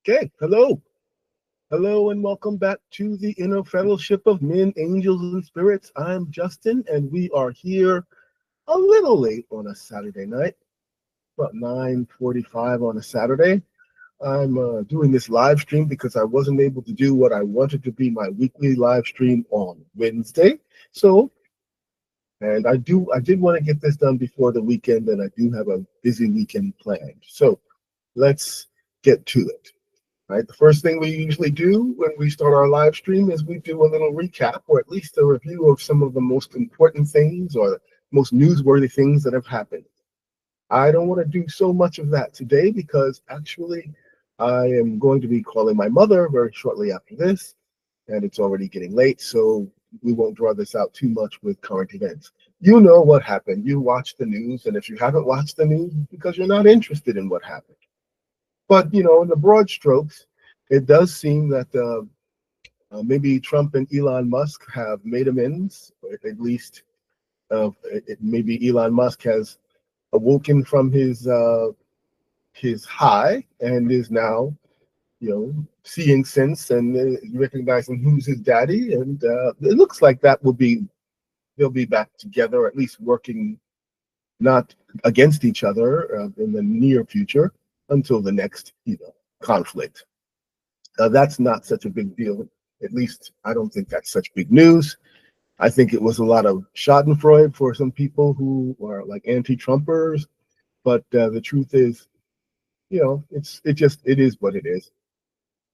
Okay, hello. Hello, and welcome back to the Inner Fellowship of Men, Angels, and Spirits. I'm Justin, and we are here a little late on a Saturday night, about 9:45 on a Saturday. I'm doing this live stream because I wasn't able to do what I wanted to be my weekly live stream on Wednesday. So, and I did want to get this done before the weekend, and I do have a busy weekend planned. So, let's get to it. Right. The first thing we usually do when we start our live stream is we do a little recap, or at least a review of some of the most important things or the most newsworthy things that have happened. I don't want to do so much of that today because actually I am going to be calling my mother very shortly after this, and it's already getting late, so we won't draw this out too much with current events. You know what happened. You watch the news, and if you haven't watched the news, it's because you're not interested in what happened. But in the broad strokes, it does seem that maybe Trump and Elon Musk have made amends, or at least maybe Elon Musk has awoken from his high and is now, seeing sense and recognizing who's his daddy. And it looks like they'll be back together, at least working not against each other in the near future until the next, conflict. That's not such a big deal. At least I don't think that's such big news. I think it was a lot of Schadenfreude for some people who are like anti-Trumpers. But the truth is, it is what it is.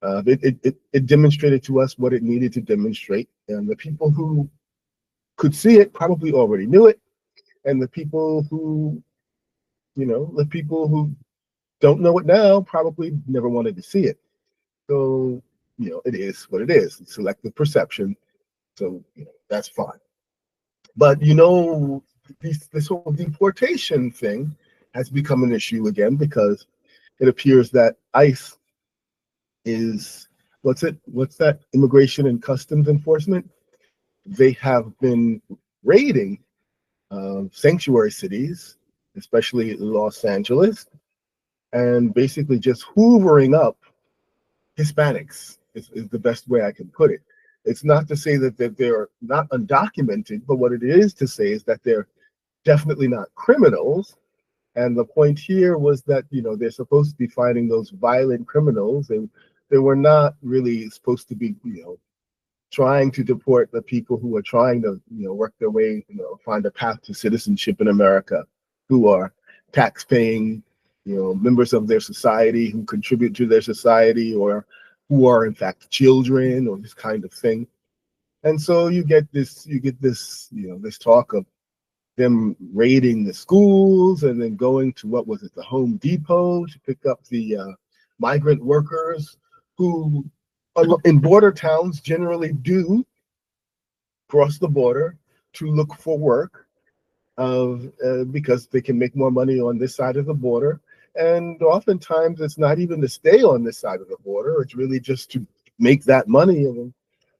It demonstrated to us what it needed to demonstrate, and the people who could see it probably already knew it, and the people who don't know it now probably never wanted to see it. So, it is what it is. It's selective perception. So, that's fine. But, this whole deportation thing has become an issue again because it appears that ICE is, what's that? Immigration and Customs Enforcement. They have been raiding sanctuary cities, especially Los Angeles, and basically just hoovering up Hispanics is the best way I can put it. It's not to say that they're not undocumented, but what it is to say is that they're definitely not criminals. And the point here was that, they're supposed to be fighting those violent criminals, and they were not really supposed to be, trying to deport the people who are trying to, work their way, find a path to citizenship in America, who are tax paying, members of their society who contribute to their society or who are in fact children or this kind of thing. And so you get this, this talk of them raiding the schools and then going to what was it, the Home Depot to pick up the migrant workers who in border towns generally do cross the border to look for work because they can make more money on this side of the border. And oftentimes it's not even to stay on this side of the border, it's really just to make that money and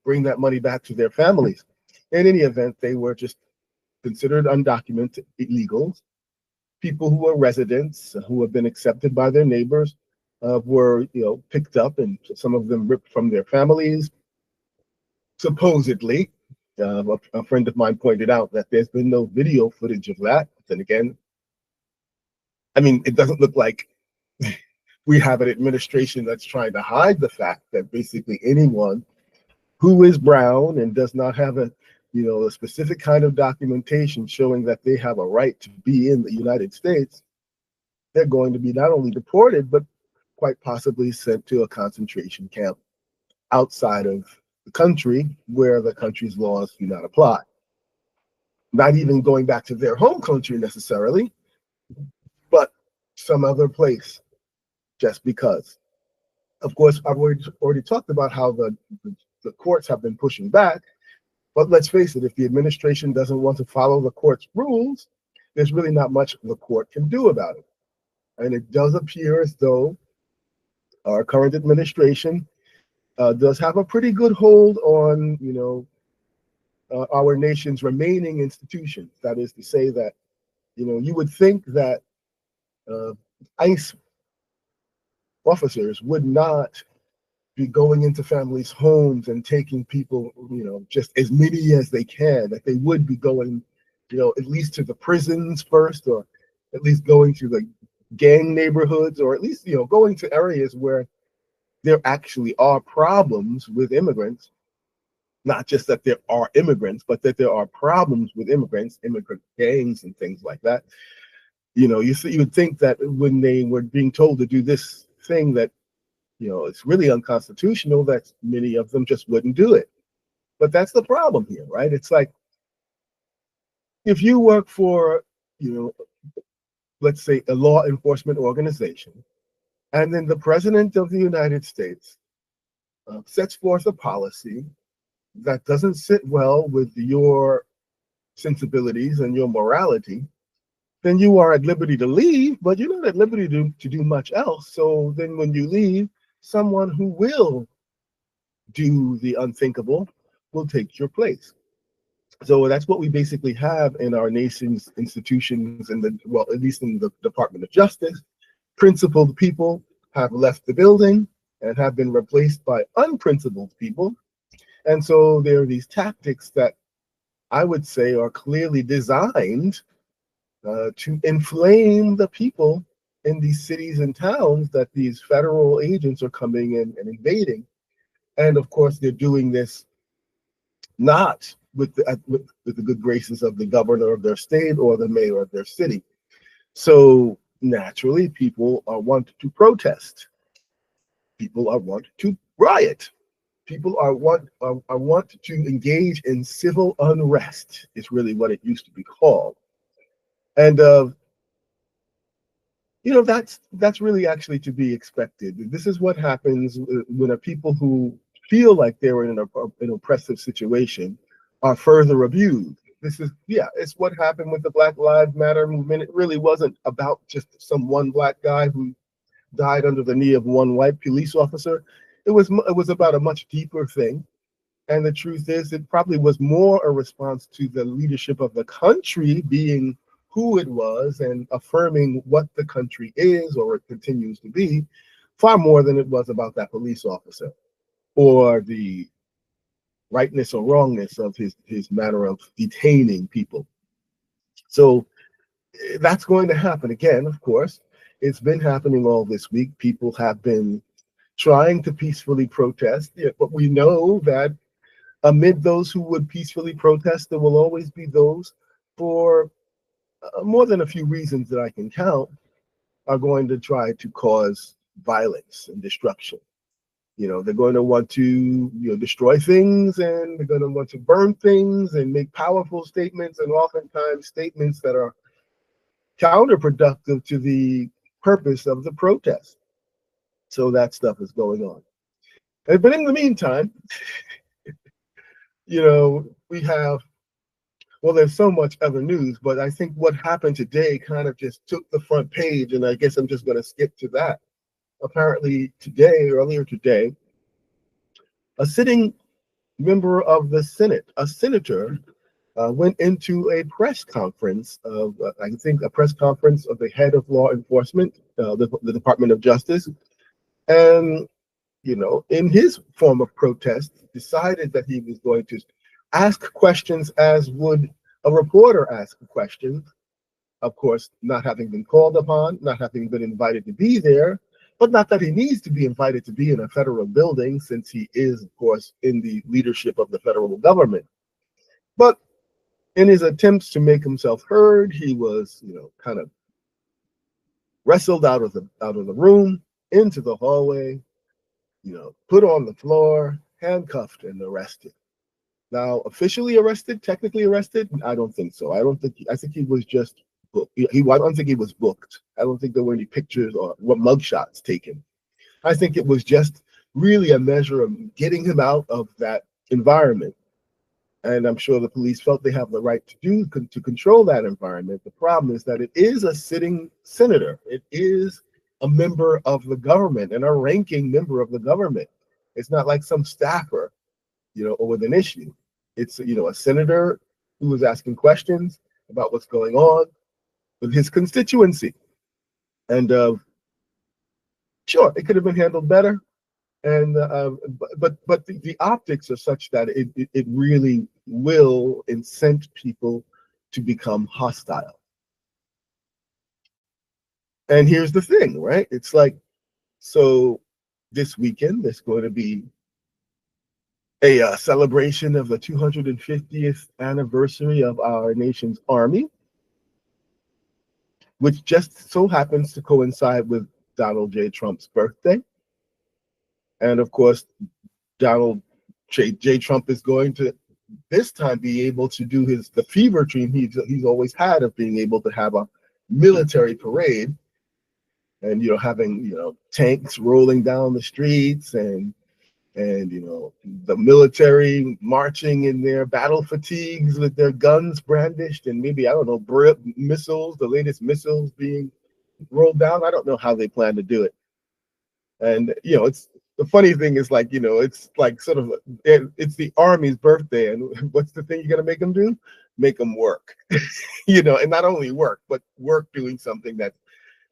bring that money back to their families. In any event, they were just considered undocumented illegals. People who are residents who have been accepted by their neighbors were, picked up, and some of them ripped from their families. Supposedly, a friend of mine pointed out that there's been no video footage of that. Then again, I mean, it doesn't look like we have an administration that's trying to hide the fact that basically anyone who is brown and does not have a specific kind of documentation showing that they have a right to be in the United States, they're going to be not only deported, but quite possibly sent to a concentration camp outside of the country where the country's laws do not apply. Not even going back to their home country necessarily, but some other place just because. Of course, I've already talked about how the courts have been pushing back, but let's face it, if the administration doesn't want to follow the court's rules, there's really not much the court can do about it. And it does appear as though our current administration does have a pretty good hold on, our nation's remaining institutions. That is to say that, you would think that uh, ICE officers would not be going into families' homes and taking people, just as many as they can, that they would be going, at least to the prisons first, or at least going to the gang neighborhoods, or at least, going to areas where there actually are problems with immigrants. Not just that there are immigrants, but that there are problems with immigrants, immigrant gangs and things like that. You would think that when they were being told to do this thing that, it's really unconstitutional, that many of them just wouldn't do it. But that's the problem here, right? It's like, if you work for, let's say a law enforcement organization, and then the President of the United States sets forth a policy that doesn't sit well with your sensibilities and your morality, then you are at liberty to leave, but you're not at liberty to do much else. So then when you leave, someone who will do the unthinkable will take your place. So that's what we basically have in our nation's institutions, at least in the Department of Justice. Principled people have left the building and have been replaced by unprincipled people. And so there are these tactics that I would say are clearly designed to inflame the people in these cities and towns that these federal agents are coming in and invading. And of course, they're doing this not with the good graces of the governor of their state or the mayor of their city. So naturally, people are want to protest. People are want to riot. People are want to engage in civil unrest. Is really what it used to be called. And that's really actually to be expected. This is what happens when a people who feel like they're in an oppressive situation are further abused. It's what happened with the Black Lives Matter movement. It really wasn't about just some one black guy who died under the knee of one white police officer. It was about a much deeper thing. And the truth is, it probably was more a response to the leadership of the country being who it was and affirming what the country is or it continues to be, far more than it was about that police officer or the rightness or wrongness of his manner of detaining people. So that's going to happen again, of course. It's been happening all this week. People have been trying to peacefully protest, but we know that amid those who would peacefully protest, there will always be those, for more than a few reasons that I can count, are going to try to cause violence and destruction. They're going to want to destroy things, and they're going to want to burn things and make powerful statements, and oftentimes statements that are counterproductive to the purpose of the protest. So that stuff is going on. But in the meantime, we have, well, there's so much other news, but I think what happened today kind of just took the front page, and I guess I'm just going to skip to that. Apparently earlier today, a sitting member of the Senate, a senator, went into a press conference I think a press conference of the head of law enforcement, the Department of Justice, and in his form of protest, decided that he was going to ask questions as would a reporter ask a question. Of course, not having been called upon, not having been invited to be there, but not that he needs to be invited to be in a federal building, since he is, of course, in the leadership of the federal government. But in his attempts to make himself heard, he was, kind of wrestled out of the room into the hallway, put on the floor, handcuffed, and arrested. Now, officially arrested, technically arrested, I don't think so. I think he was just booked. I don't think he was booked. I don't think there were any pictures or what mugshots taken. I think it was just really a measure of getting him out of that environment. And I'm sure the police felt they have the right to control that environment. The problem is that it is a sitting senator. It is a member of the government and a ranking member of the government. It's not like some staffer, or with an issue. It's, a senator who was asking questions about what's going on with his constituency. And Sure, it could have been handled better, and but the optics are such that it really will incent people to become hostile. And here's the thing, right? It's like, so this weekend there's going to be a celebration of the 250th anniversary of our nation's army, which just so happens to coincide with Donald J. Trump's birthday. And of course, Donald J. Trump is going to this time be able to do the fever dream he's always had of being able to have a military parade, and having tanks rolling down the streets, and the military marching in their battle fatigues with their guns brandished, and maybe, I don't know, missiles, the latest missiles being rolled down. I don't know how they plan to do it. And it's the funny thing is, like, it's like sort of it's the army's birthday, and what's the thing you're gonna make them do? Make them work. And not only work, but work doing something that's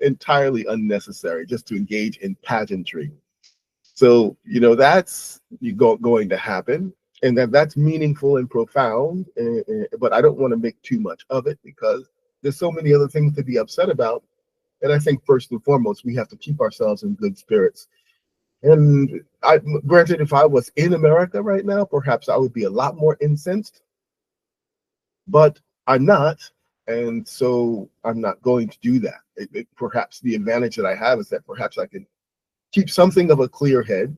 entirely unnecessary, just to engage in pageantry. So that's going to happen, and that's meaningful and profound. But I don't want to make too much of it, because there's so many other things to be upset about. And I think first and foremost, we have to keep ourselves in good spirits. And granted, if I was in America right now, perhaps I would be a lot more incensed, but I'm not. And so I'm not going to do that. Perhaps the advantage that I have is that perhaps I can keep something of a clear head.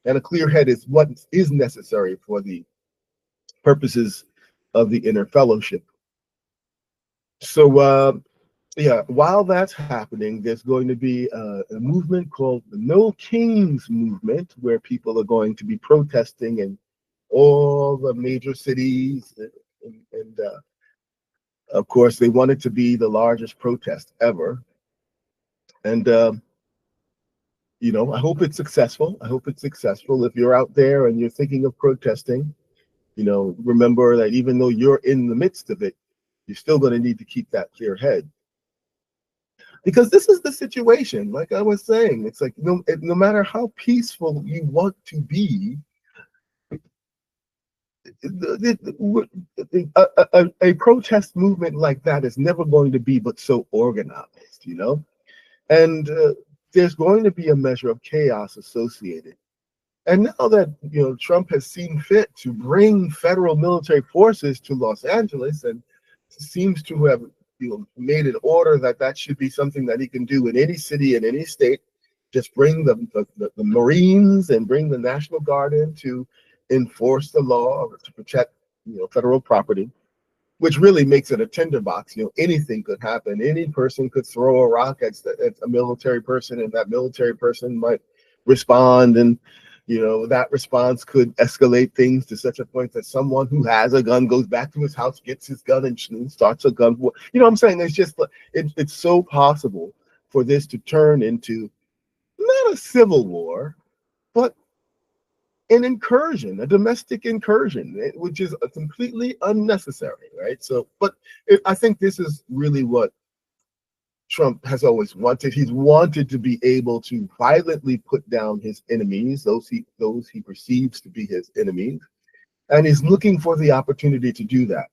And a clear head is what is necessary for the purposes of the inner fellowship. So, yeah, while that's happening, there's going to be a movement called the No Kings movement, where people are going to be protesting in all the major cities. And of course, they want it to be the largest protest ever. And, I hope it's successful. I hope it's successful. If you're out there and you're thinking of protesting, remember that even though you're in the midst of it, you're still going to need to keep that clear head. Because this is the situation, like I was saying, it's like no matter how peaceful you want to be, a protest movement like that is never going to be but so organized, and there's going to be a measure of chaos associated. And now that Trump has seen fit to bring federal military forces to Los Angeles, and seems to have made an order that should be something that he can do in any city, in any state, just bring the Marines and bring the National Guard in to enforce the law, to protect federal property, which really makes it a tinderbox. Anything could happen. Any person could throw a rock at a military person, and that military person might respond, and that response could escalate things to such a point that someone who has a gun goes back to his house, gets his gun, and starts a gun war. What I'm saying? It's just it's so possible for this to turn into not a civil war, but an incursion, a domestic incursion, which is completely unnecessary, right? So, but I think this is really what Trump has always wanted. He's wanted to be able to violently put down his enemies, those he perceives to be his enemies, and he's looking for the opportunity to do that.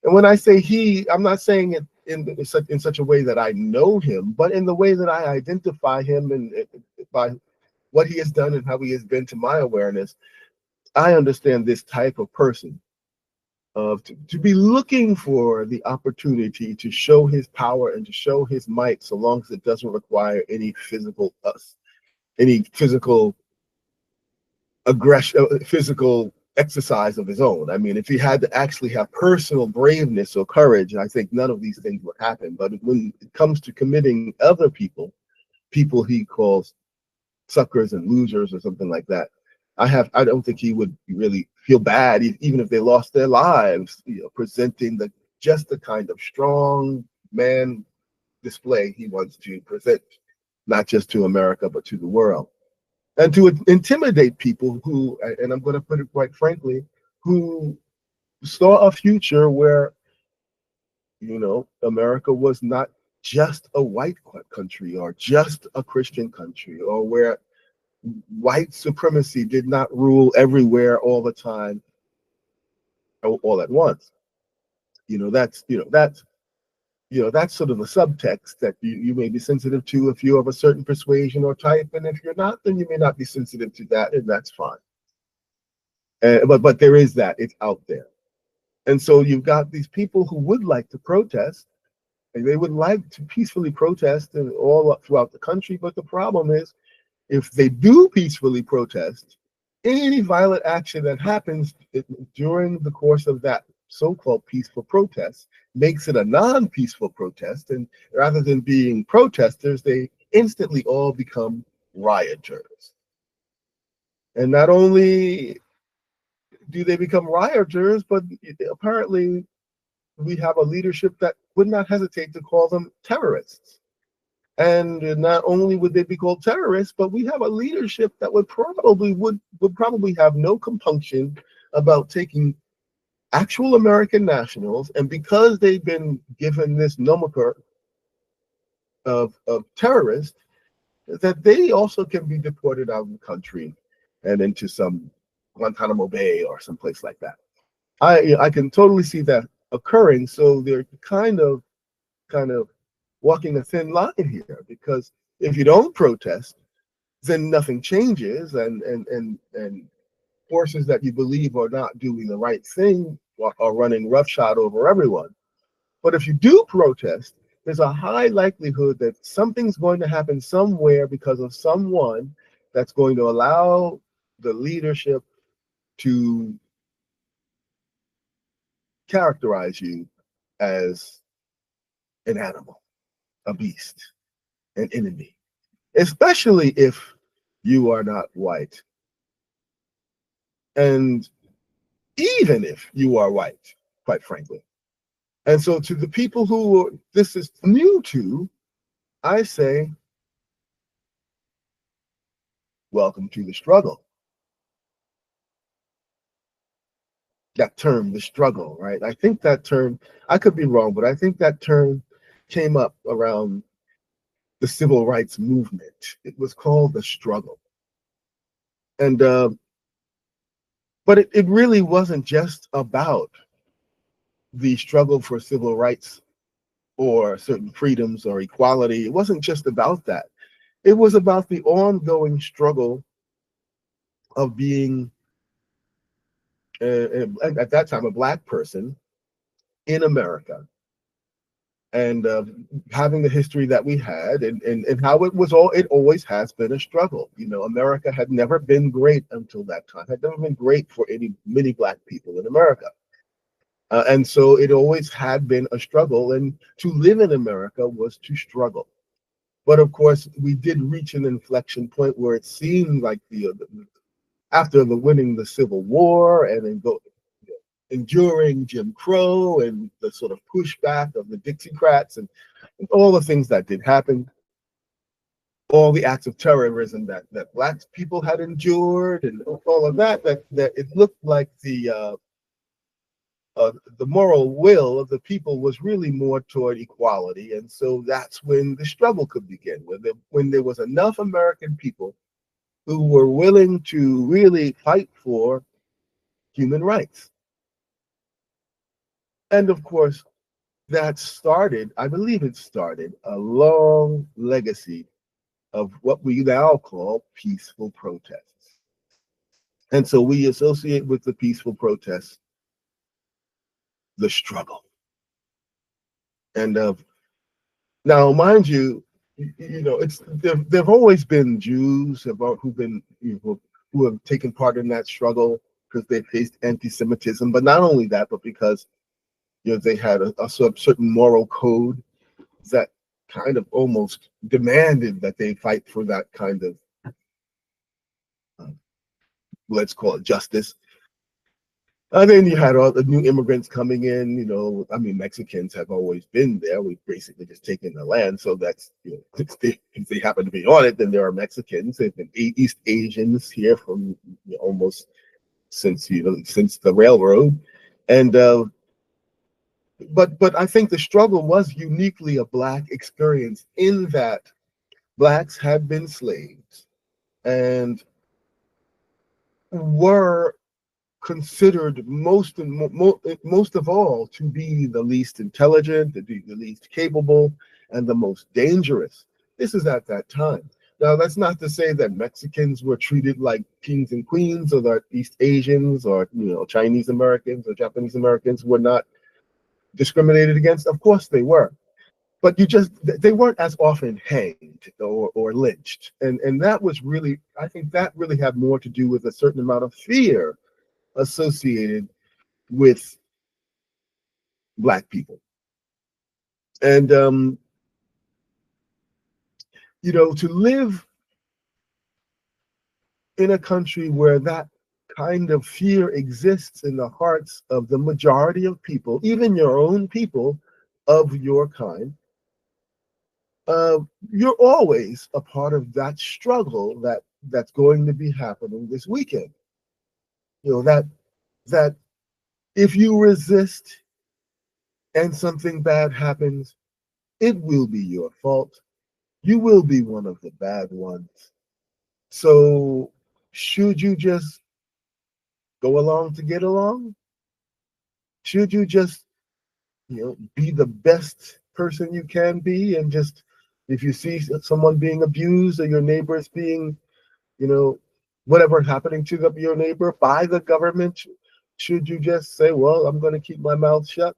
And when I say he, I'm not saying it in such a way that I know him, but in the way that I identify him, and by what he has done and how he has been to my awareness. I understand this type of person of to be looking for the opportunity to show his power and to show his might, so long as it doesn't require any physical aggression, physical exercise of his own. I mean, if he had to actually have personal braveness or courage, I think none of these things would happen. But when it comes to committing other people he calls suckers and losers or something like that, I don't think he would really feel bad, even if they lost their lives, presenting just the kind of strong man display he wants to present, not just to America, but to the world. And to intimidate people who, and I'm going to put it quite frankly, who saw a future where, America was not just a white country or just a Christian country, or where white supremacy did not rule everywhere all the time, all at once. That's sort of a subtext that you may be sensitive to if you're of a certain persuasion or type, and if you're not, then you may not be sensitive to that, and that's fine. But there is that, it's out there. And so you've got these people who would like to protest, and they would like to peacefully protest and all up throughout the country. But the problem is, if they do peacefully protest, any violent action that happens during the course of that so-called peaceful protest makes it a non-peaceful protest. And rather than being protesters, they instantly all become rioters. And not only do they become rioters, but apparently we have a leadership that would not hesitate to call them terrorists. And not only would they be called terrorists, but we have a leadership that would probably have no compunction about taking actual American nationals, and because they've been given this nomenclature of terrorists, that they also can be deported out of the country and into some Guantanamo Bay or someplace like that. I can totally see that occurring. So they're kind of walking a thin line here, because if you don't protest, then nothing changes, and forces that you believe are not doing the right thing are running roughshod over everyone. But if you do protest, there's a high likelihood that something's going to happen somewhere because of someone that's going to allow the leadership to characterize you as an animal, a beast, an enemy, especially if you are not white. And even if you are white, quite frankly. And so to the people who this is new to, I say, welcome to the struggle. That term, the struggle, right? I think that term, I could be wrong, but I think that term came up around the civil rights movement. It was called the struggle. And but it really wasn't just about the struggle for civil rights or certain freedoms or equality. It wasn't just about that. It was about the ongoing struggle of being, at that time, a Black person in America, and having the history that we had, and how it always has been a struggle. America had never been great until that time, had never been great for many Black people in America. And so it always had been a struggle, and to live in America was to struggle. But of course, we did reach an inflection point where it seemed like after winning the Civil War and then enduring Jim Crow and the sort of pushback of the Dixiecrats and all the things that did happen, all the acts of terrorism that Black people had endured, and all of that it looked like the moral will of the people was really more toward equality. And so that's when the struggle could begin, when there was enough American people who were willing to really fight for human rights. And of course, I believe it started a long legacy of what we now call peaceful protests. And so we associate with the peaceful protests the struggle. And now, mind you, there've always been Jews who have taken part in that struggle because they faced anti-Semitism, but not only that, but because they had a certain moral code that kind of almost demanded that they fight for that kind of, let's call it, justice. And then you had all the new immigrants coming in. Mexicans have always been there. We've basically just taken the land. So that's, if they happen to be on it, then there are Mexicans. There've been East Asians here from almost since the railroad. And but I think the struggle was uniquely a Black experience in that Blacks had been slaves and were considered most of all to be the least intelligent, to be the least capable, and the most dangerous. This is at that time. Now, that's not to say that Mexicans were treated like kings and queens, or that East Asians or Chinese Americans or Japanese Americans were not discriminated against. Of course they were, but they weren't as often hanged or lynched, and that was really, I think that really had more to do with a certain amount of fear associated with Black people. And to live in a country where that kind of fear exists in the hearts of the majority of people, even your own people of your kind, uh, you're always a part of that struggle that's going to be happening this weekend. That if you resist and something bad happens, it will be your fault. You will be one of the bad ones. So should you just go along to get along? Should you just, be the best person you can be, and just, if you see someone being abused or your neighbors being, you know, whatever happening to your neighbor by the government, should you just say, well, I'm going to keep my mouth shut?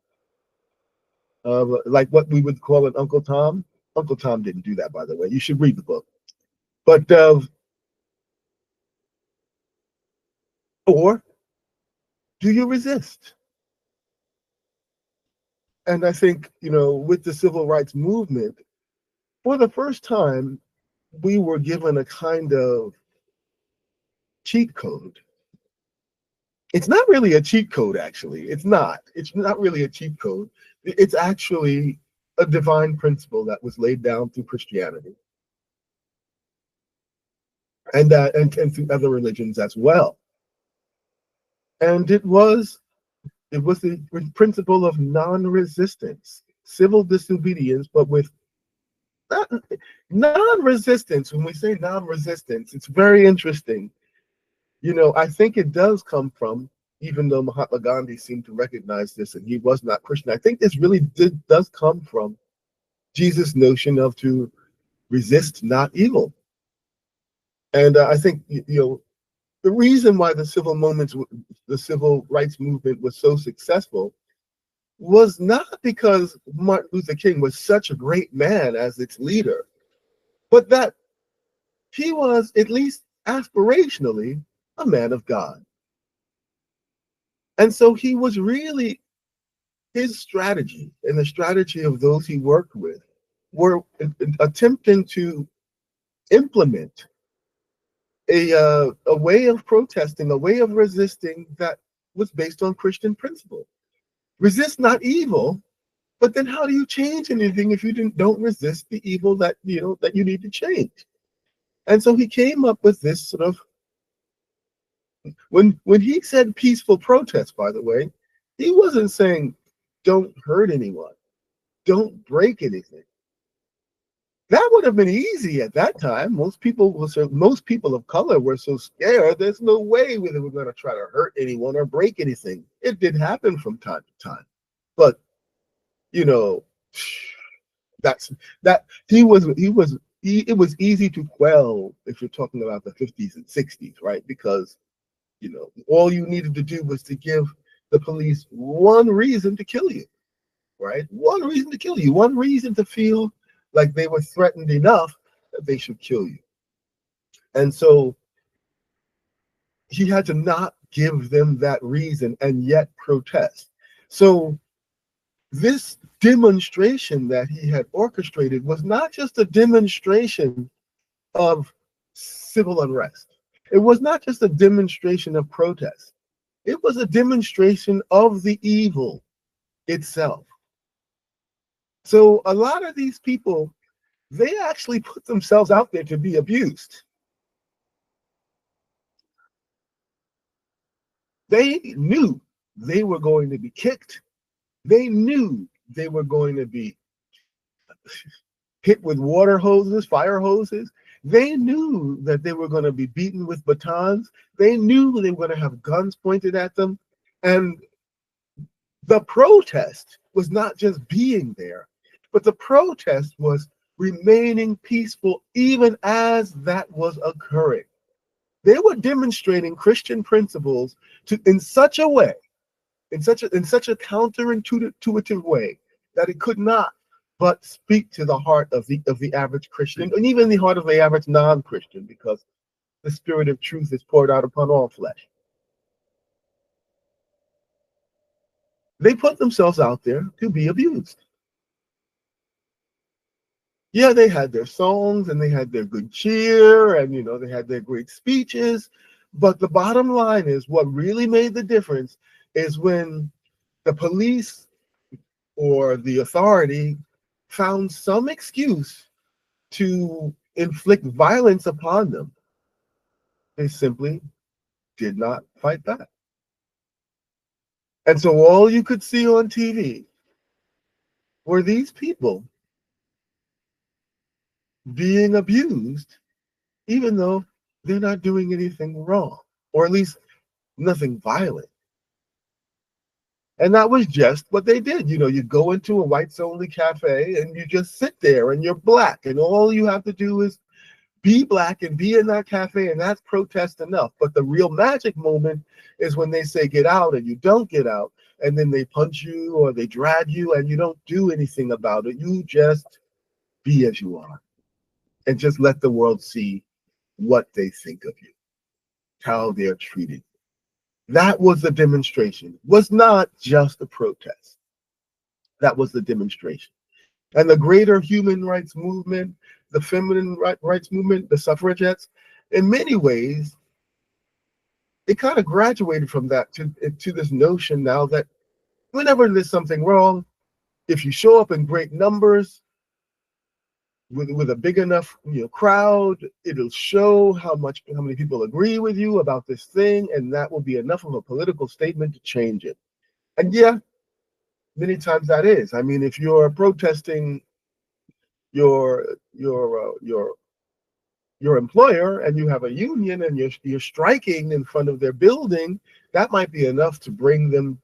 Like what we would call an Uncle Tom. Uncle Tom didn't do that, by the way. You should read the book. But or do you resist? And I think, with the civil rights movement, for the first time, we were given a kind of cheat code. It's not really a cheat code, actually. It's not. It's not really a cheat code. It's actually a divine principle that was laid down through Christianity and through other religions as well. And it was the principle of non-resistance, civil disobedience, but with non-resistance. When we say non-resistance, it's very interesting. I think it does come from, even though Mahatma Gandhi seemed to recognize this and he was not Christian, I think this really does come from Jesus' notion of to resist not evil. And I think, the reason why the civil rights movement was so successful was not because Martin Luther King was such a great man as its leader, but that he was, at least aspirationally, a man of God. And so he was really, his strategy and the strategy of those he worked with were attempting to implement a way of protesting, a way of resisting that was based on Christian principle. Resist not evil, but then how do you change anything if you don't resist the evil that that you need to change? And so he came up with this sort of, when he said peaceful protest, by the way, he wasn't saying don't hurt anyone, don't break anything. That would have been easy at that time. Most people of color were so scared. There's no way they were going to try to hurt anyone or break anything. It did happen from time to time, but you know, that's that it was easy to quell if you're talking about the 50s and 60s, right? Because all you needed to do was to give the police one reason to kill you, right? One reason to kill you, one reason to feel like they were threatened enough that they should kill you. And so he had to not give them that reason and yet protest. So this demonstration that he had orchestrated was not just a demonstration of civil unrest. It was not just a demonstration of protest. It was a demonstration of the evil itself. So a lot of these people, they actually put themselves out there to be abused. They knew they were going to be kicked. They knew they were going to be hit with water hoses, fire hoses. They knew that they were going to be beaten with batons. They knew they were going to have guns pointed at them. And the protest was not just being there, but the protest was remaining peaceful even as that was occurring. They were demonstrating Christian principles in such a way, in such a counterintuitive way, that it could not but speak to the heart of the average Christian, and even the heart of the average non-Christian, because the spirit of truth is poured out upon all flesh. They put themselves out there to be abused. Yeah, they had their songs and they had their good cheer, and they had their great speeches, but the bottom line is, what really made the difference is when the police or the authority found some excuse to inflict violence upon them. They simply did not fight back. And so all you could see on TV were these people being abused, even though they're not doing anything wrong, or at least nothing violent. And that was just what they did. You go into a whites only cafe and you just sit there and you're black, and all you have to do is be black and be in that cafe, and that's protest enough. But the real magic moment is when they say get out and you don't get out, and then they punch you or they drag you and you don't do anything about it. You just be as you are and just let the world see what they think of you, how they're treated. That was the demonstration. It was not just a protest. That was the demonstration. And the greater human rights movement, the feminine rights movement, the suffragettes, in many ways, it kind of graduated from that to this notion now that whenever there's something wrong, if you show up in great numbers with a big enough crowd, it'll show how many people agree with you about this thing, and that will be enough of a political statement to change it. And yeah, many times that is. I mean, if you're protesting your employer and you have a union and you're striking in front of their building, that might be enough to bring them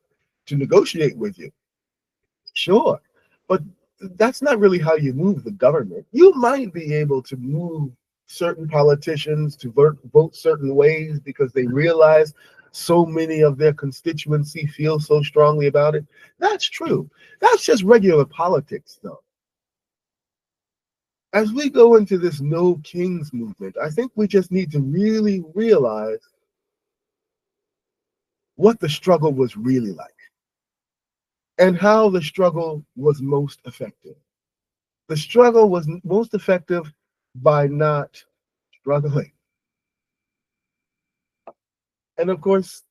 to negotiate with you. Sure, but that's not really how you move the government. You might be able to move certain politicians to vote certain ways because they realize so many of their constituency feel so strongly about it. That's true. That's just regular politics, though. As we go into this No Kings movement, I think we just need to really realize what the struggle was really like and how the struggle was most effective. The struggle was most effective by not struggling. And of course,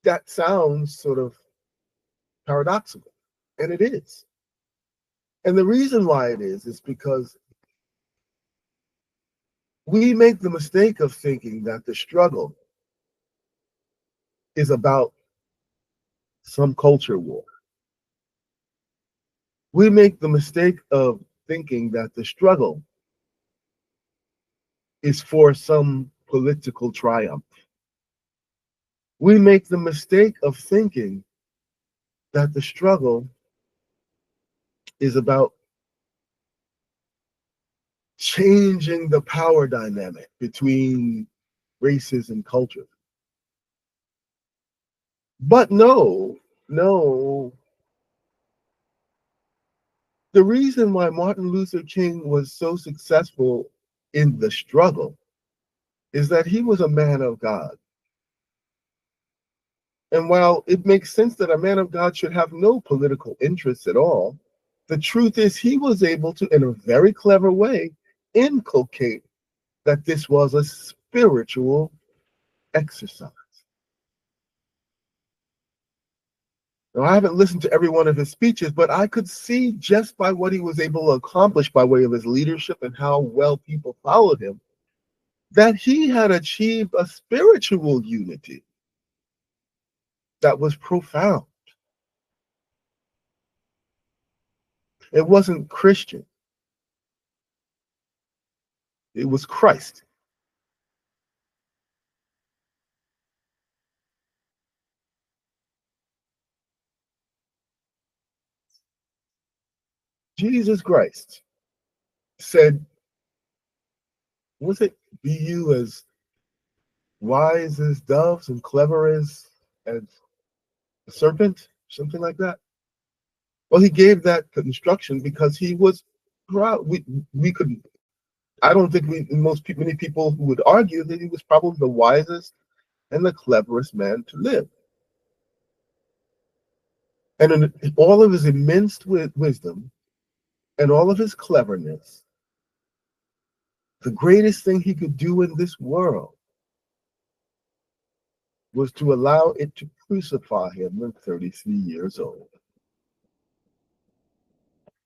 that sounds sort of paradoxical, and it is. And the reason why it is because we make the mistake of thinking that the struggle is about some culture war. We make the mistake of thinking that the struggle is for some political triumph. We make the mistake of thinking that the struggle is about changing the power dynamic between races and cultures. But no. The reason why Martin Luther King was so successful in the struggle is that he was a man of God. And while it makes sense that a man of God should have no political interests at all, the truth is he was able to, in a very clever way, inculcate that this was a spiritual exercise. Now, I haven't listened to every one of his speeches, but I could see just by what he was able to accomplish by way of his leadership and how well people followed him, that he had achieved a spiritual unity that was profound. It wasn't Christian. It was Christ. Jesus Christ said, was it, be you as wise as doves and clever as a serpent, something like that? Well, he gave that instruction because he was proud. We could. I don't think many people who would argue that he was probably the wisest and the cleverest man to live. And in all of his immense wisdom and all of his cleverness, the greatest thing he could do in this world was to allow it to crucify him when 33 years old.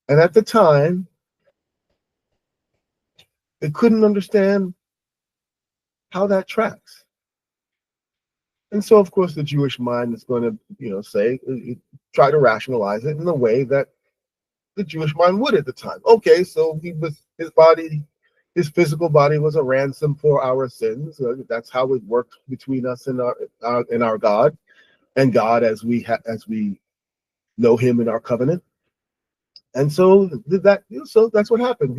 And at the time, they couldn't understand how that tracks. And so, of course, the Jewish mind is going to, say, try to rationalize it in the way that the Jewish mind would at the time. Okay, so his physical body was a ransom for our sins. That's how it worked between us and our God, and God as we know Him in our covenant. And so so that's what happened.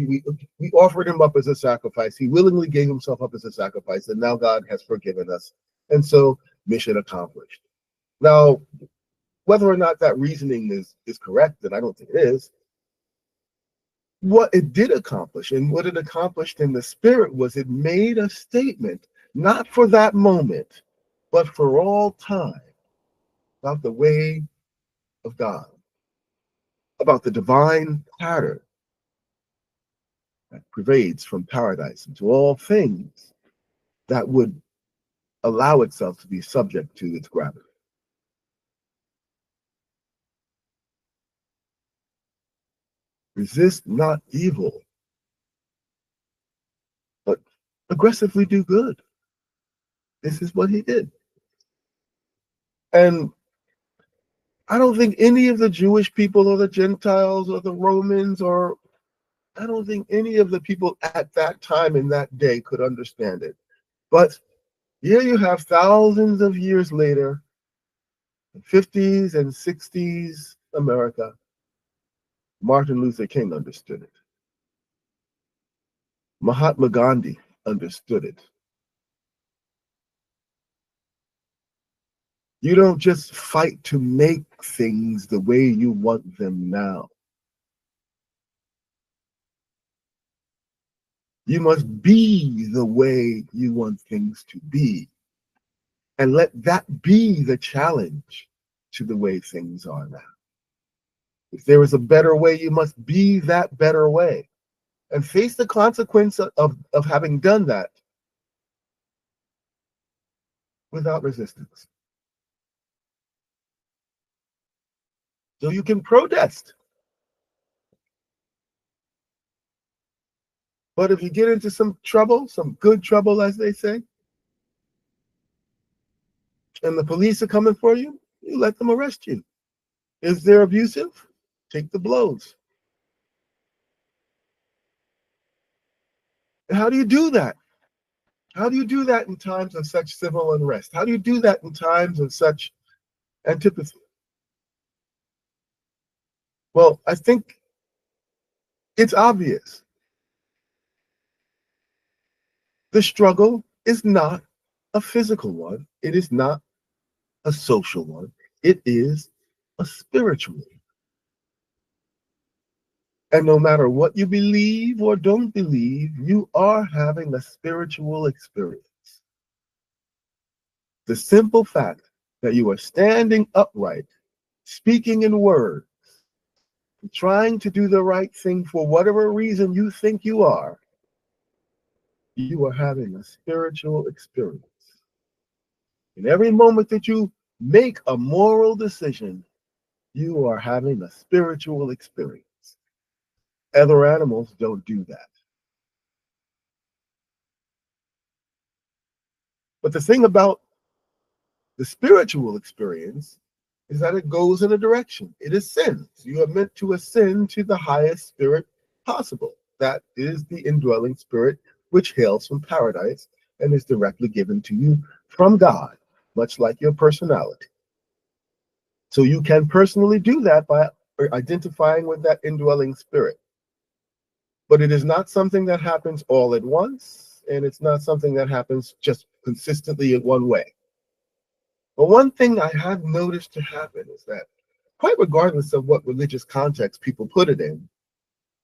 We offered him up as a sacrifice. He willingly gave himself up as a sacrifice, and now God has forgiven us. And so mission accomplished. Now, whether or not that reasoning is correct, and I don't think it is, what it did accomplish and what it accomplished in the spirit was it made a statement, not for that moment, but for all time, about the way of God, about the divine pattern that pervades from paradise into all things that would allow itself to be subject to its gravity. Resist not evil, but aggressively do good. This is what he did. And I don't think any of the Jewish people or the Gentiles or the Romans or I don't think any of the people at that time in that day could understand it. But here you have thousands of years later, 50s and 60s America, Martin Luther King understood it. Mahatma Gandhi understood it. You don't just fight to make things the way you want them now. You must be the way you want things to be. And let that be the challenge to the way things are now. If there is a better way, you must be that better way and face the consequence of having done that without resistance. So you can protest. But if you get into some trouble, some good trouble, as they say, and the police are coming for you, you let them arrest you. If they're abusive, take the blows. And how do you do that? How do you do that in times of such civil unrest? How do you do that in times of such antipathy? Well, I think it's obvious. The struggle is not a physical one. It is not a social one. It is a spiritual one. And no matter what you believe or don't believe, you are having a spiritual experience. The simple fact that you are standing upright, speaking in words, trying to do the right thing for whatever reason you think you are having a spiritual experience. In every moment that you make a moral decision, you are having a spiritual experience. Other animals don't do that. But the thing about the spiritual experience is that it goes in a direction. It ascends. You are meant to ascend to the highest spirit possible. That is the indwelling spirit, which hails from paradise and is directly given to you from God, much like your personality. So you can personally do that by identifying with that indwelling spirit. But it is not something that happens all at once, and it's not something that happens just consistently in one way. But one thing I have noticed to happen is that, quite regardless of what religious context people put it in,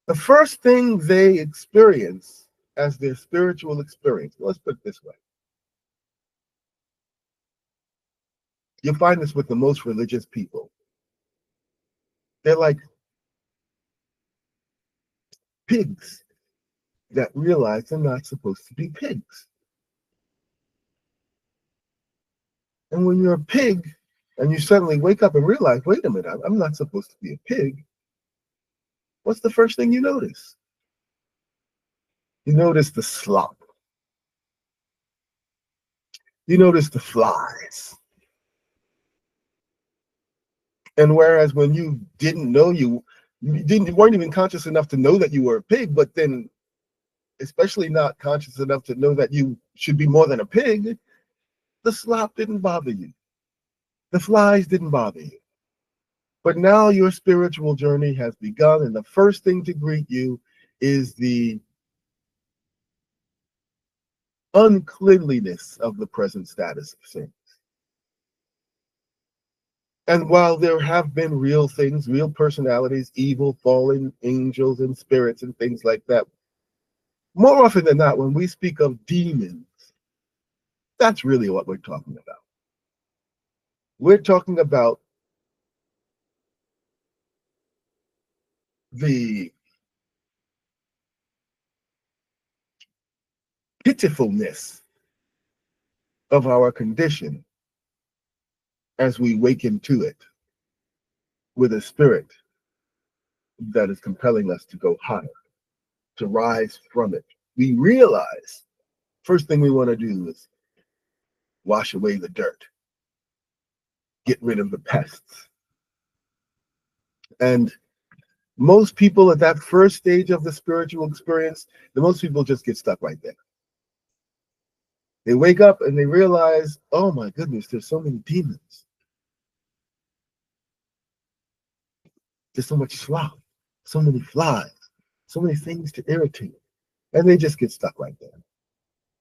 the first thing they experience as their spiritual experience, let's put it this way. You'll find this with the most religious people. They're like pigs that realize they're not supposed to be pigs. And when you're a pig and you suddenly wake up and realize, wait a minute, I'm not supposed to be a pig, what's the first thing you notice? You notice the slop. You notice the flies. And whereas when you didn't know you weren't even conscious enough to know that you were a pig, but then especially not conscious enough to know that you should be more than a pig, the slop didn't bother you. The flies didn't bother you. But now your spiritual journey has begun, and the first thing to greet you is the uncleanliness of the present status of things. And while there have been real things, real personalities, evil, fallen angels and spirits and things like that, more often than not, when we speak of demons, that's really what we're talking about. We're talking about the pitifulness of our condition as we waken to it with a spirit that is compelling us to go higher, to rise from it. We realize first thing we want to do is wash away the dirt, get rid of the pests. And most people at that first stage of the spiritual experience, most people just get stuck right there. They wake up and they realize, oh my goodness, there's so many demons. There's so much slop, so many flies, so many things to irritate. And they just get stuck right there.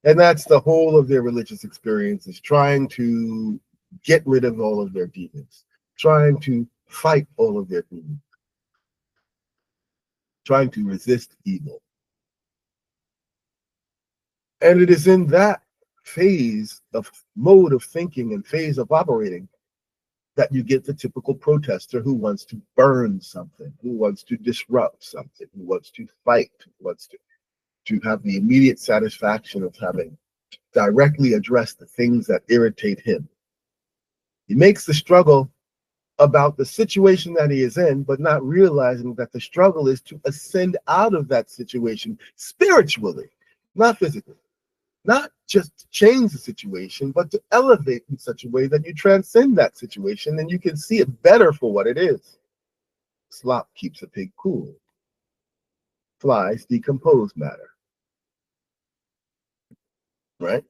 And that's the whole of their religious experience, is trying to get rid of all of their demons, trying to fight all of their demons, trying to resist evil. And it is in that phase of mode of thinking and phase of operating that you get the typical protester who wants to burn something, who wants to disrupt something, who wants to fight, who wants to have the immediate satisfaction of having directly addressed the things that irritate him. He makes the struggle about the situation that he is in, but not realizing that the struggle is to ascend out of that situation spiritually, not physically. Not just to change the situation, but to elevate in such a way that you transcend that situation and you can see it better for what it is. Slop keeps a pig cool. Flies decompose matter. Right?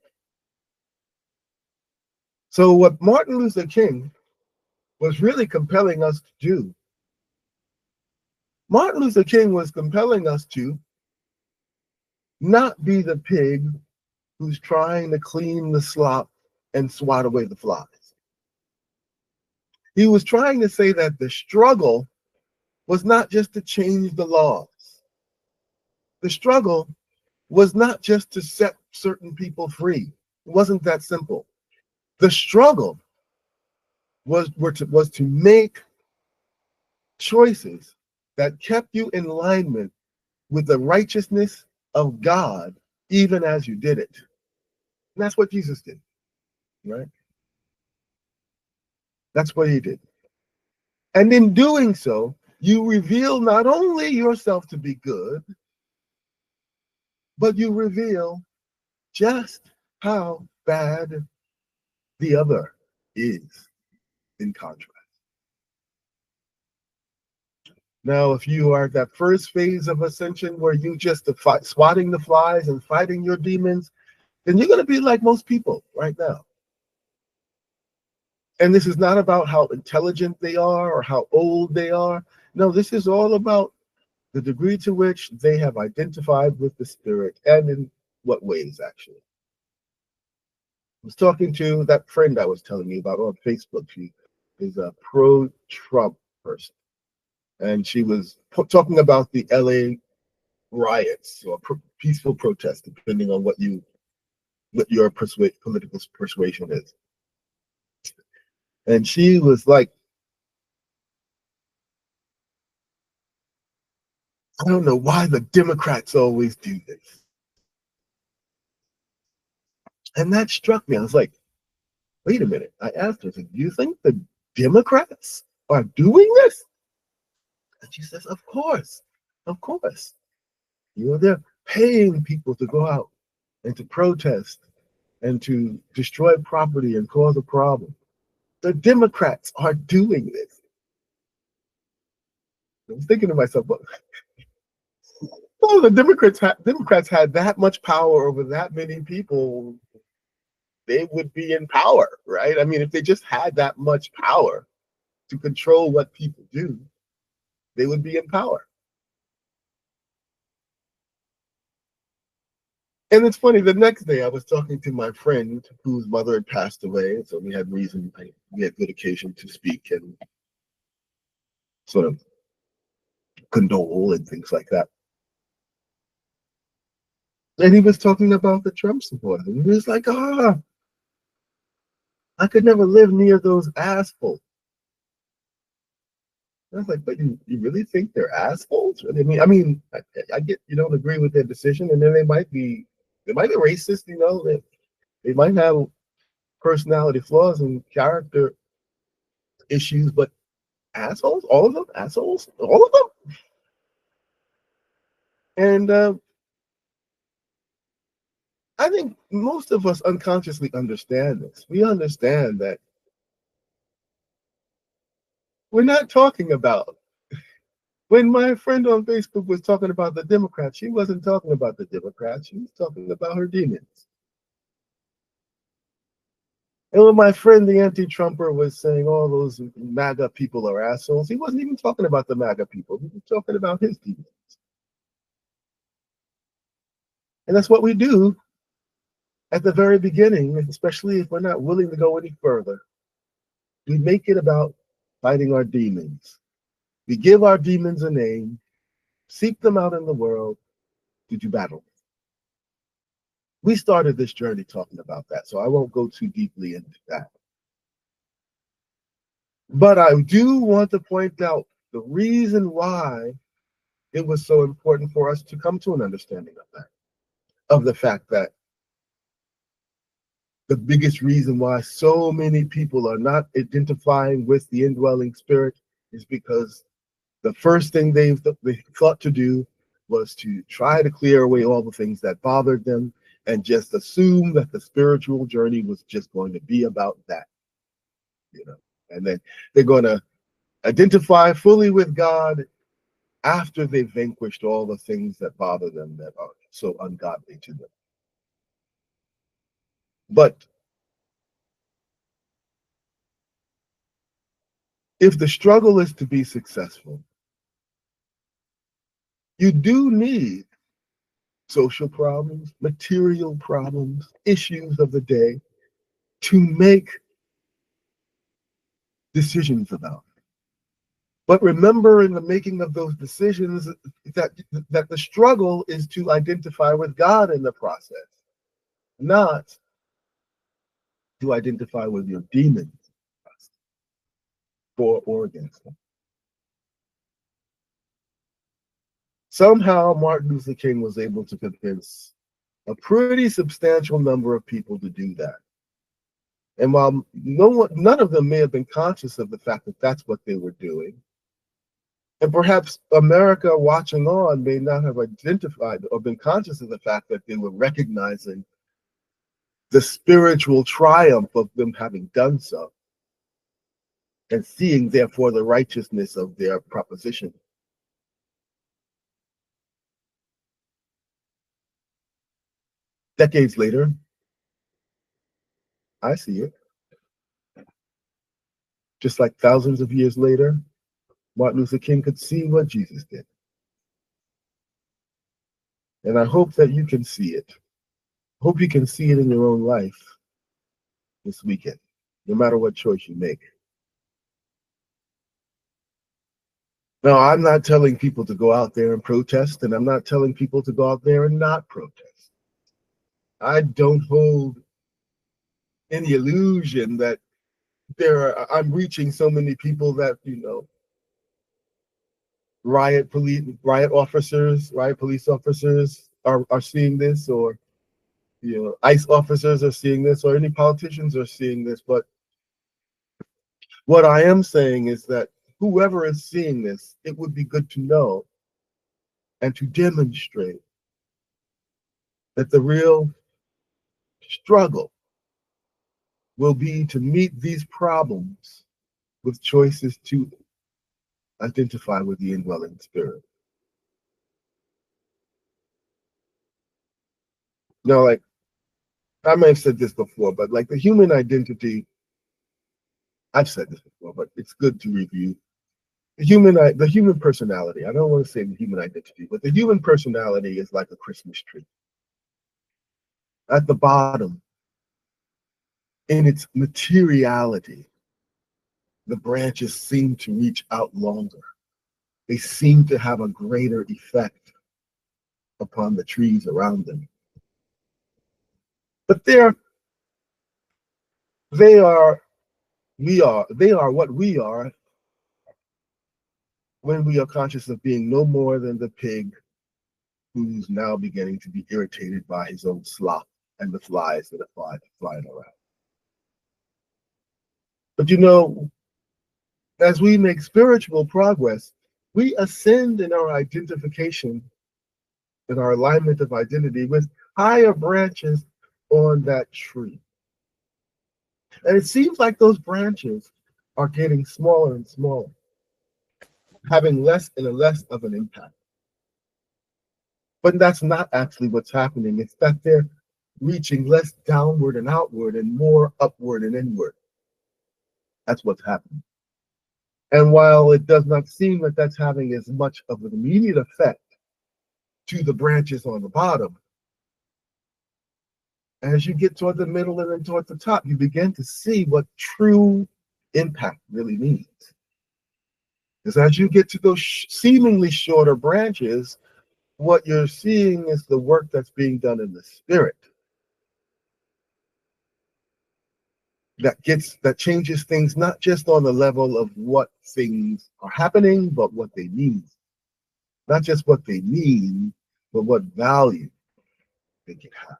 So what Martin Luther King was really compelling us to do, Martin Luther King was compelling us to not be the pig who's trying to clean the slop and swat away the flies. He was trying to say that the struggle was not just to change the laws. The struggle was not just to set certain people free. It wasn't that simple. The struggle was to make choices that kept you in alignment with the righteousness of God, even as you did it. And that's what Jesus did, right? That's what he did. And in doing so, you reveal not only yourself to be good, but you reveal just how bad the other is in contrast. Now, if you are at that first phase of ascension where you just swatting the flies and fighting your demons, then you're going to be like most people right now. And this is not about how intelligent they are or how old they are. No, this is all about the degree to which they have identified with the spirit and in what ways, actually. I was talking to that friend I was telling you about on Facebook. She is a pro-Trump person. And she was talking about the LA riots or peaceful protest, depending on what your political persuasion is. And she was like, I don't know why the Democrats always do this. And that struck me. I was like, wait a minute. I asked her, do you think the Democrats are doing this? And she says, of course. Of course. They're paying people to go out and to protest and to destroy property and cause a problem. The Democrats are doing this. I was thinking to myself, well, the Democrats had that much power over that many people, they would be in power, right? I mean, if they just had that much power to control what people do, they would be in power. And it's funny, the next day I was talking to my friend whose mother had passed away, so we had good occasion to speak and sort of condole and things like that. And he was talking about the Trump supporters, and he was like, I could never live near those assholes. I was like, but you really think they're assholes? I mean, I get you don't agree with their decision, and then they might be racist, they might have personality flaws and character issues, but assholes, all of them, assholes, all of them. And I think most of us unconsciously understand this. We understand that we're not talking about. When my friend on Facebook was talking about the Democrats, she wasn't talking about the Democrats. She was talking about her demons. And when my friend, the anti-Trumper, was saying all those MAGA people are assholes, he wasn't even talking about the MAGA people. He was talking about his demons. And that's what we do at the very beginning, especially if we're not willing to go any further. We make it about fighting our demons. We give our demons a name, seek them out in the world to do battle. We started this journey talking about that, so I won't go too deeply into that. But I do want to point out the reason why it was so important for us to come to an understanding of the fact that the biggest reason why so many people are not identifying with the indwelling spirit is because the first thing they thought to do was to try to clear away all the things that bothered them and just assume that the spiritual journey was just going to be about that, and then they're going to identify fully with God after they've vanquished all the things that bother them that are so ungodly to them. But if the struggle is to be successful, you do need social problems, material problems, issues of the day to make decisions about. But remember, in the making of those decisions, that the struggle is to identify with God in the process, not to identify with your demons for or against them. Somehow, Martin Luther King was able to convince a pretty substantial number of people to do that. And while none of them may have been conscious of the fact that that's what they were doing, and perhaps America watching on may not have identified or been conscious of the fact that they were recognizing the spiritual triumph of them having done so, and seeing, therefore, the righteousness of their proposition. Decades later, I see it. Just like thousands of years later, Martin Luther King could see what Jesus did. And I hope that you can see it. Hope you can see it in your own life this weekend, no matter what choice you make. Now, I'm not telling people to go out there and protest, and I'm not telling people to go out there and not protest. I don't hold any illusion that I'm reaching so many people that, riot police officers are seeing this, or ICE officers are seeing this, or any politicians are seeing this. But what I am saying is that whoever is seeing this, it would be good to know and to demonstrate that the real struggle will be to meet these problems with choices to identify with the indwelling spirit. Now, like, I may have said this before, but like the human identity, I've said this before, but it's good to review. The human personality, I don't want to say the human identity, but the human personality is like a Christmas tree. At the bottom, in its materiality, the branches seem to reach out longer. They seem to have a greater effect upon the trees around them. But they are they are what we are when we are conscious of being no more than the pig who's now beginning to be irritated by his own slop and the flies that are flying around. But as we make spiritual progress, we ascend in our identification, in our alignment of identity with higher branches on that tree. And it seems like those branches are getting smaller and smaller, having less and less of an impact. But that's not actually what's happening. It's that they're reaching less downward and outward and more upward and inward. That's what's happening. And while it does not seem that that's having as much of an immediate effect to the branches on the bottom, as you get toward the middle and then toward the top, you begin to see what true impact really means. Because as you get to those seemingly shorter branches, what you're seeing is the work that's being done in the spirit that changes things, not just on the level of what things are happening, but what they mean. Not just what they mean, but what value they can have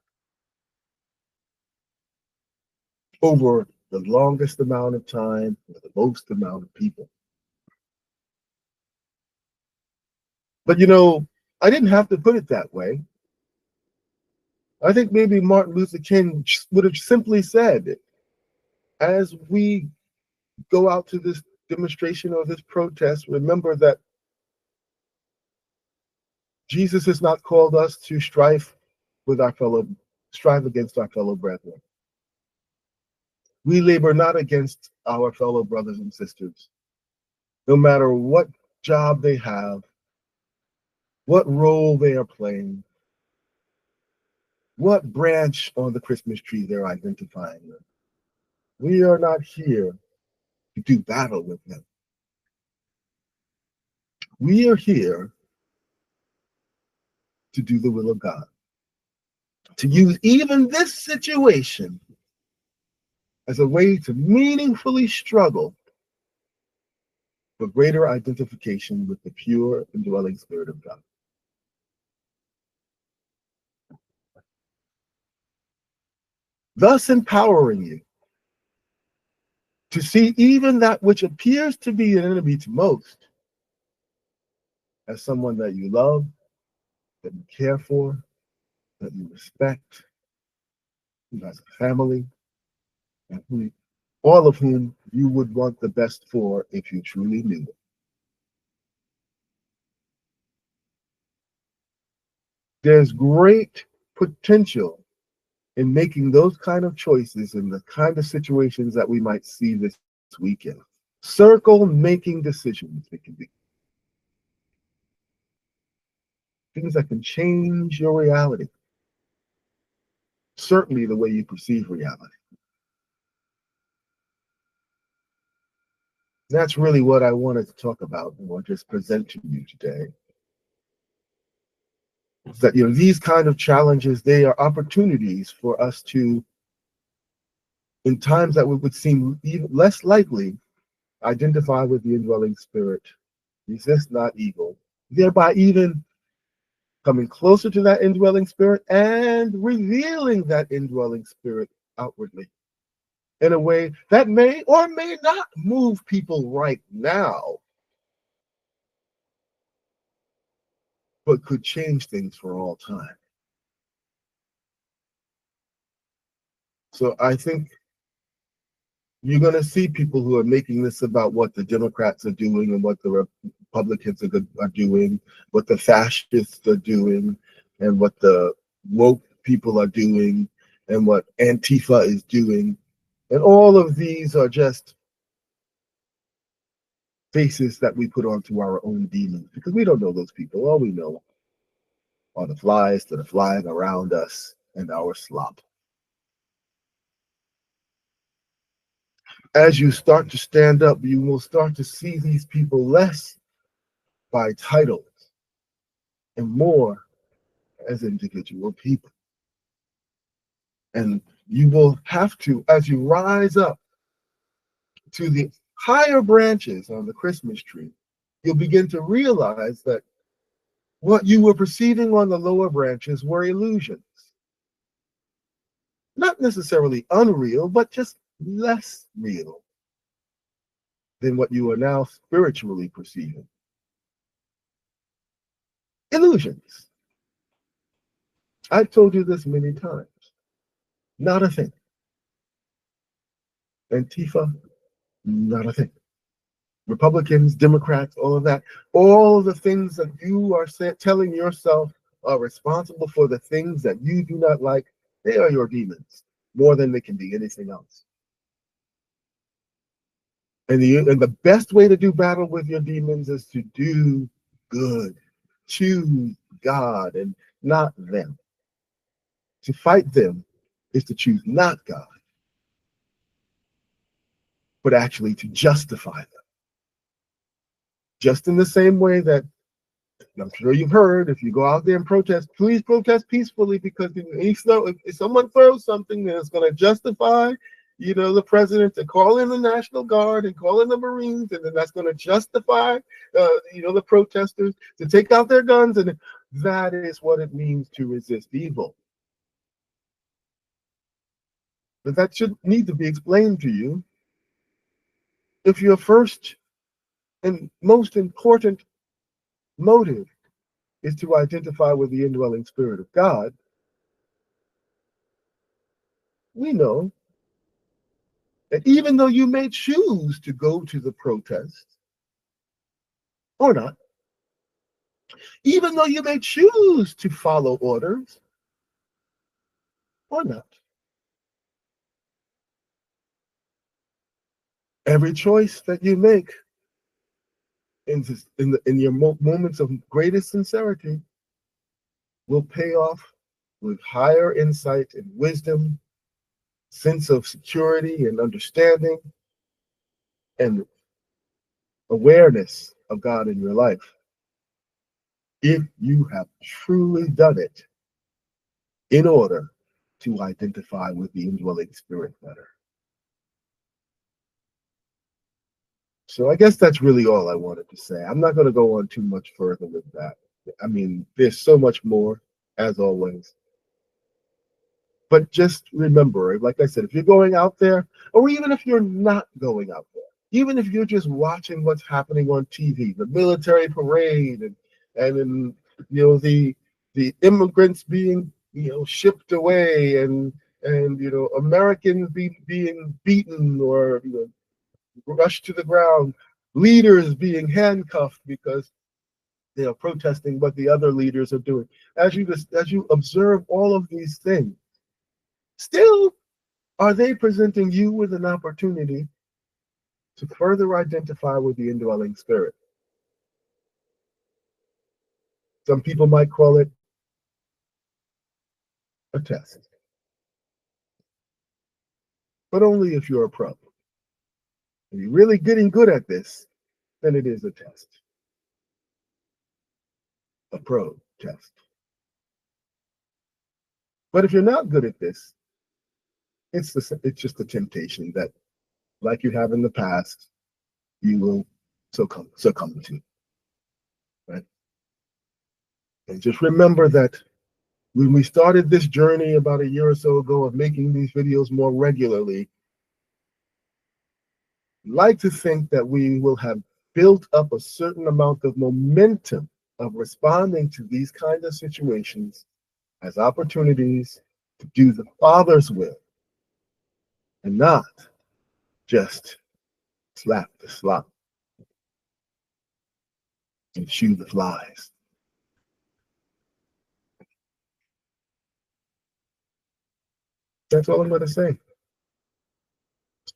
over the longest amount of time for the most amount of people. But I didn't have to put it that way. I think maybe Martin Luther King would have simply said, as we go out to this demonstration or this protest, remember that Jesus has not called us to strive against our fellow brethren. We labor not against our fellow brothers and sisters, no matter what job they have, what role they are playing, what branch on the Christmas tree they're identifying with. We are not here to do battle with them. We are here to do the will of God, to use even this situation as a way to meaningfully struggle for greater identification with the pure indwelling Spirit of God. Thus empowering you to see even that which appears to be an enemy to most as someone that you love, that you care for, that you respect, who has a family, and all of whom you would want the best for if you truly knew it. There's great potential in making those kind of choices in the kind of situations that we might see this weekend. Circle making decisions. It can be things that can change your reality, certainly the way you perceive reality. That's really what I wanted to talk about or just present to you today. Is that these kind of challenges, they are opportunities for us to, in times that would seem even less likely, identify with the indwelling spirit, resist not evil, thereby even coming closer to that indwelling spirit and revealing that indwelling spirit outwardly in a way that may or may not move people right now, but could change things for all time. So I think you're going to see people who are making this about what the Democrats are doing and what the Republicans are doing, what the fascists are doing, and what the woke people are doing, and what Antifa is doing. And all of these are just faces that we put onto our own demons because we don't know those people. All we know are the flies that are flying around us and our slop. As you start to stand up, you will start to see these people less by titles and more as individual people. And you will have to, as you rise up to the higher branches on the Christmas tree, you'll begin to realize that what you were perceiving on the lower branches were illusions. Not necessarily unreal, but just less real than what you are now spiritually perceiving. Illusions. I've told you this many times. Not a thing. Antifa, not a thing. Republicans, Democrats, all of that, all of the things that you are telling yourself are responsible for the things that you do not like, they are your demons more than they can be anything else. And the best way to do battle with your demons is to do good. Choose God and not them. To fight them is to choose not God, but actually to justify them. Just in the same way that I'm sure you've heard, if you go out there and protest, please protest peacefully, because if someone throws something that is going to justify, the president to call in the National Guard and call in the Marines, and then that's going to justify, the protesters to take out their guns, and that is what it means to resist evil. But that should need to be explained to you. If your first and most important motive is to identify with the indwelling spirit of God, we know that even though you may choose to go to the protest or not, even though you may choose to follow orders or not, every choice that you make in your moments of greatest sincerity will pay off with higher insight and wisdom, sense of security and understanding, and awareness of God in your life, if you have truly done it in order to identify with the indwelling spirit better. So I guess that's really all I wanted to say. I'm not going to go on too much further with that. I mean, there's so much more, as always. But just remember, like I said, if you're going out there, or even if you're not going out there, even if you're just watching what's happening on TV, the military parade, and the immigrants being shipped away, and Americans being beaten or rushed to the ground, leaders being handcuffed because they are protesting what the other leaders are doing. As you observe all of these things, Still, are they presenting you with an opportunity to further identify with the indwelling spirit? Some people might call it a test, but only if you're a pro. If you're really getting good at this, then it is a test, a pro test. But if you're not good at this, it's just a temptation that, like you have in the past, you will succumb to. Right? And just remember that when we started this journey about a year or so ago of making these videos more regularly, I'd like to think that we will have built up a certain amount of momentum of responding to these kind of situations as opportunities to do the Father's will and not just slap the slop and shoo the flies. That's all I'm going to say.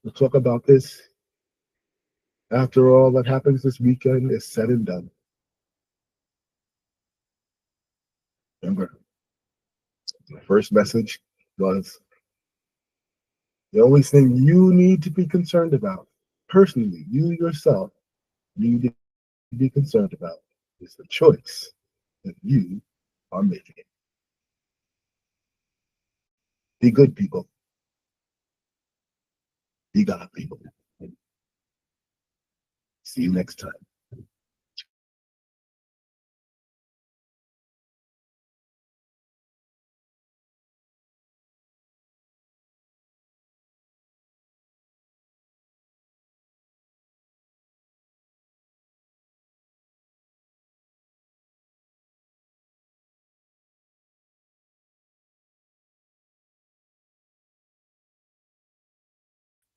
We'll talk about this after all that happens this weekend is said and done. Remember, my first message was the only thing you need to be concerned about, personally, you yourself need to be concerned about, is the choice that you are making. Be good people. Be God people. See you next time.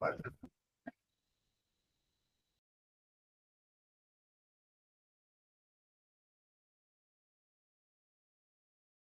Bye.